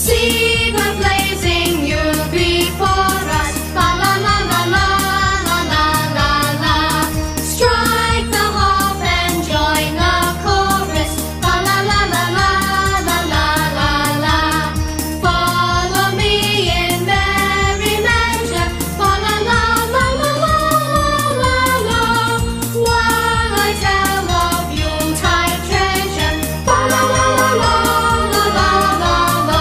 See the blazing you'll be for us. La la la la la la la la la. Strike the harp and join the chorus. La la la la la la la la la. Follow me in merry measure. La la la la la la la la. While I tell of Yuletide treasure. La la la la la la la la la.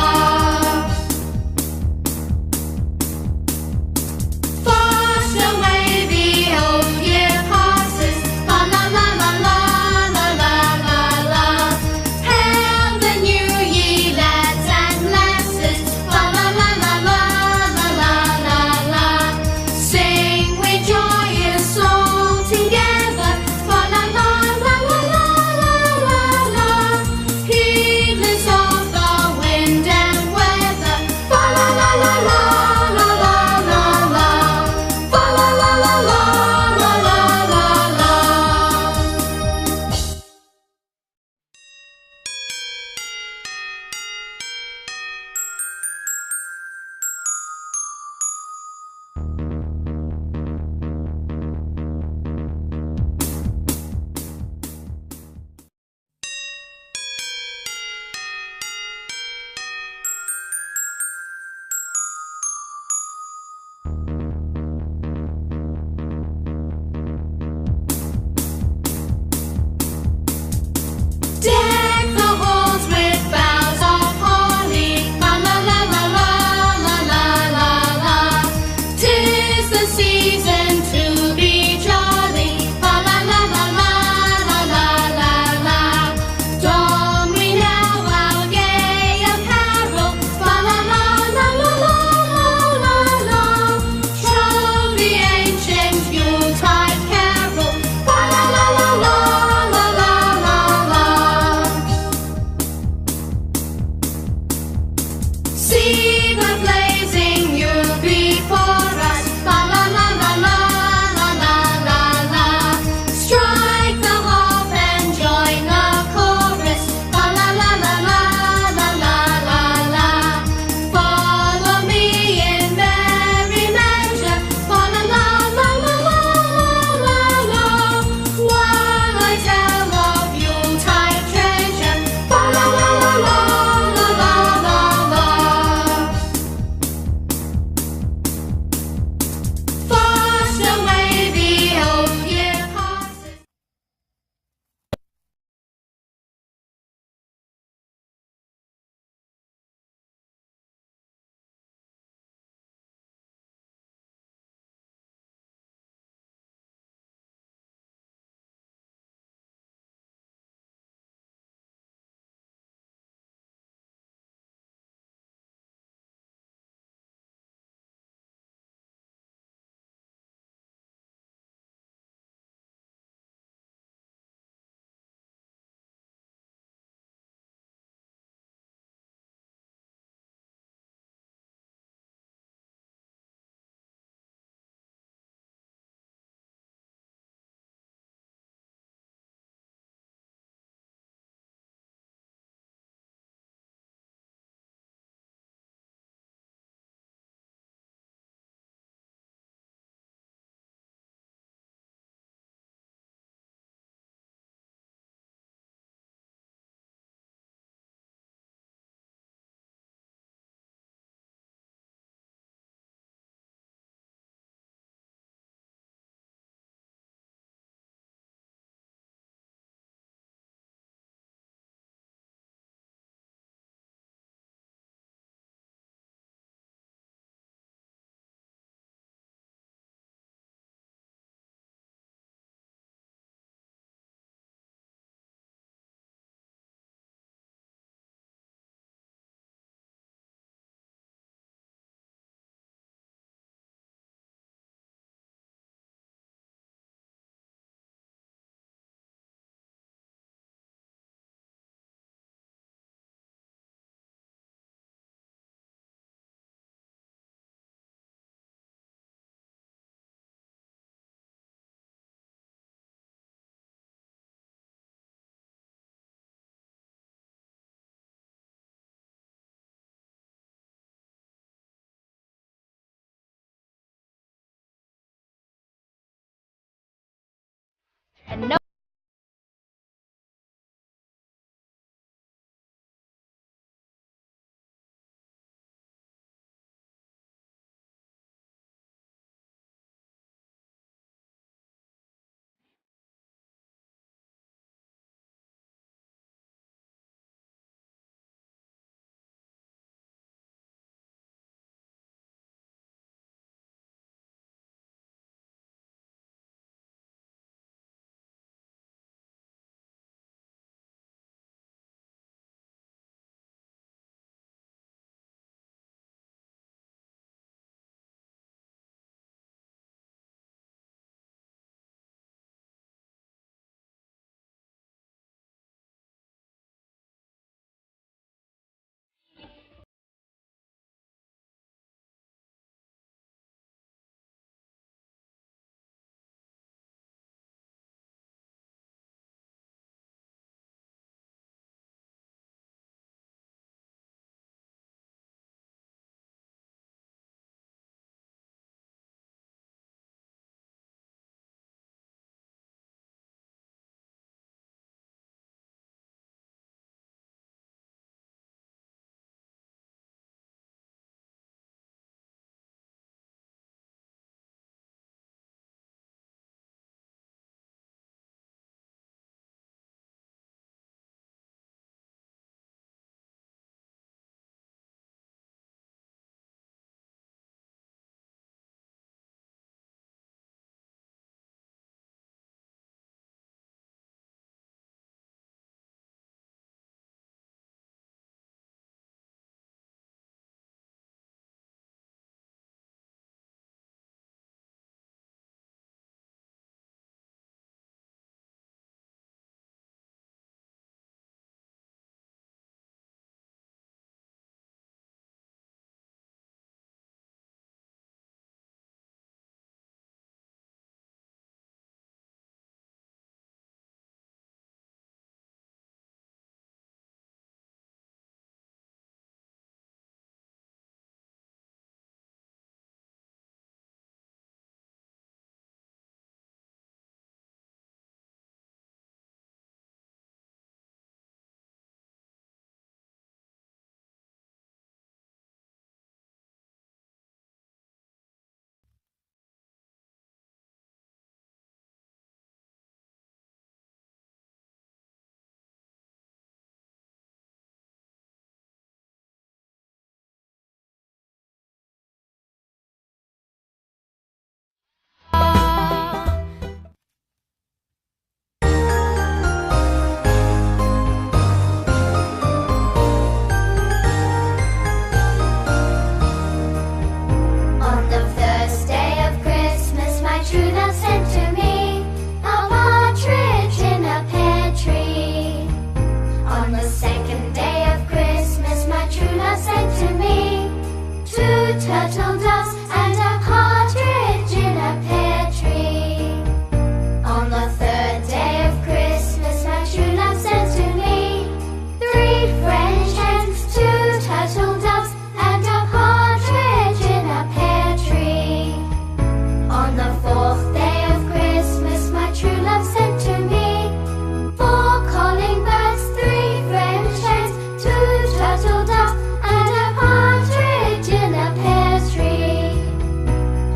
turtle doves, and a partridge in a pear tree.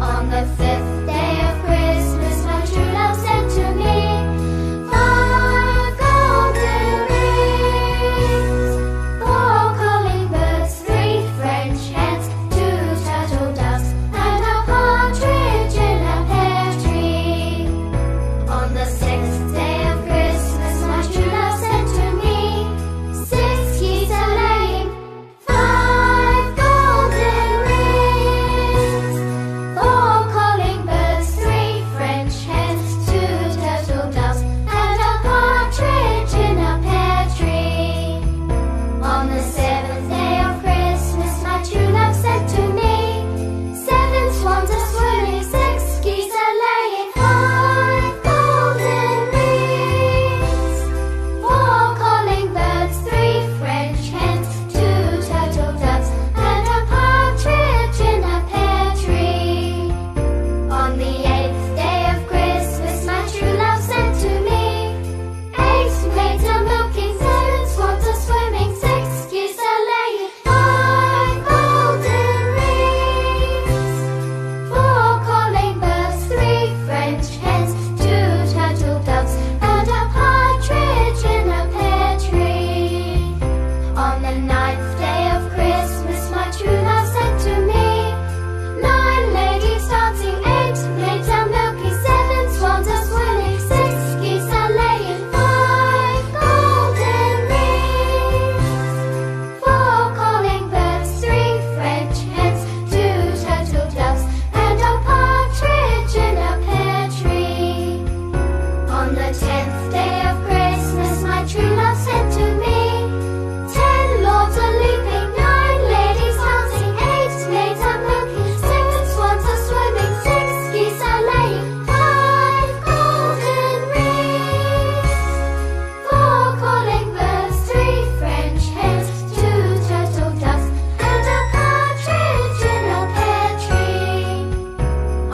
On the 5th day of Christmas, my true love sent to me 5 golden rings, 4 calling birds, 3 French hens, 2 turtle doves, and a partridge in a pear tree. On the 6th day of Christmas, my true love sent to me 6 geese a-laying, 5 golden rings, 4 calling birds, 3 French hens, 2 turtle doves, and a partridge in a pear tree. On the 7th day of Christmas, my true love sent to me 7 swans a-swimming, 6 geese a-laying, 5 golden rings, 4 calling birds, 3 French hens, 2 turtle doves, and a partridge in a pear tree. On the 8th day of Christmas, my true love sent to me 8 maids a-milking, 7 swans a-swimming, 6 geese a-laying, 5 golden rings, 4 calling birds, 3 French hens, 2 turtle doves, and a partridge in a pear tree. On the 9th day of Christmas, my true love sent to me 9 ladies dancing, 8 maids a-milking, 7 swans a-swimming, 6 geese a-laying, 5 golden rings, 4 calling birds, 3 French hens, 2 turtle doves, and a partridge in a pear tree. On the 10th day of Christmas, my true love sent to me 10 lords a-leaping, 9 ladies dancing, 8 maids a-milking, 7 swans a-swimming, 6 geese a-laying, 5 golden rings, 4 calling birds, 3 French hens, 2 turtle doves, and a partridge in a pear tree.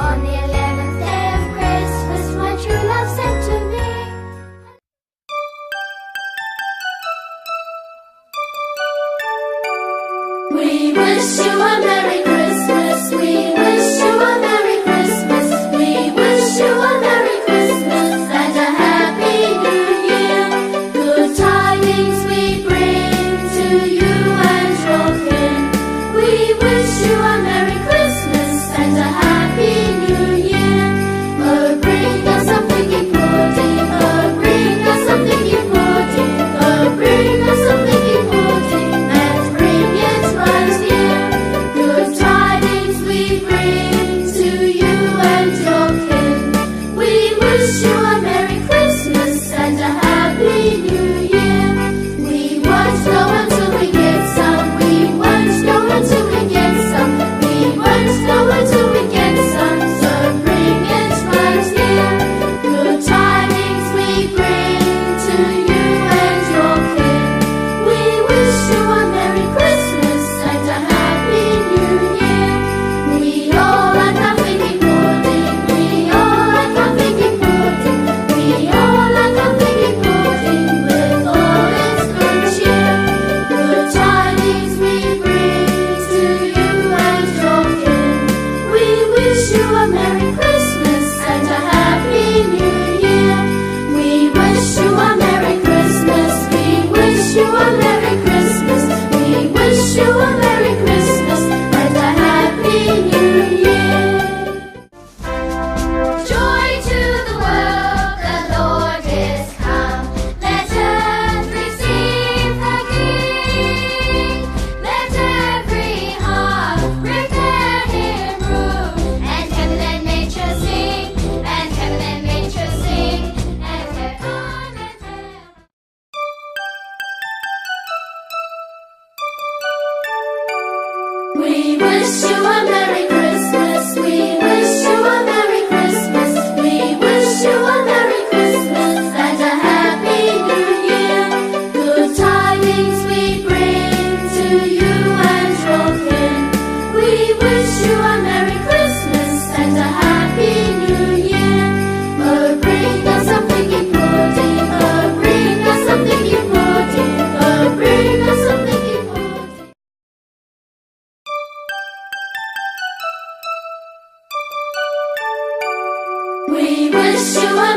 On the 11th day of Christmas, my true love sent to me We wish you a Merry Christmas. We wish you a Merry Christmas. We wish you a Merry Christmas and a Happy New Year. Good tidings we bring to you and your kin. We wish you a Merry Christmas and a Happy New Year. Oh, bring us some figgy pudding. Oh, bring us some figgy pudding. Oh, bring us some figgy pudding and bring it right here. Good tidings we bring to you and your kin. We wish you a Merry Christmas and a Happy New Year. We won't know until we get some. We won't know until we get some. We won't know until we get some. So bring it right here. Good tidings we bring to you and your kin. We wish you a Merry Christmas and a Happy New Year. We all like our figgy pudding. We all like our figgy pudding. We all like our figgy pudding with all its good cheer. Good tidings we bring to you and your kin. We wish you a Merry Christmas and a Happy New Year. We wish you a Merry Christmas. We wish you a Merry Christmas. We wish you a Merry Christmas and a Happy New Year. Joy to the world, the Lord is come. Let earth receive her King. Let every heart prepare him room. And heaven and nature sing, and heaven and nature sing, and heaven and earth. We wish you a Merry Christmas. We wish you a Merry Christmas. We wish you a Merry Christmas and a Happy New Year. Good tidings we bring to you and your kin. We wish you a Merry Christmas and a Happy New Year. Oh, bring us some figgy pudding. Oh, bring us some figgy pudding. Oh, bring us some figgy pudding. We wish you a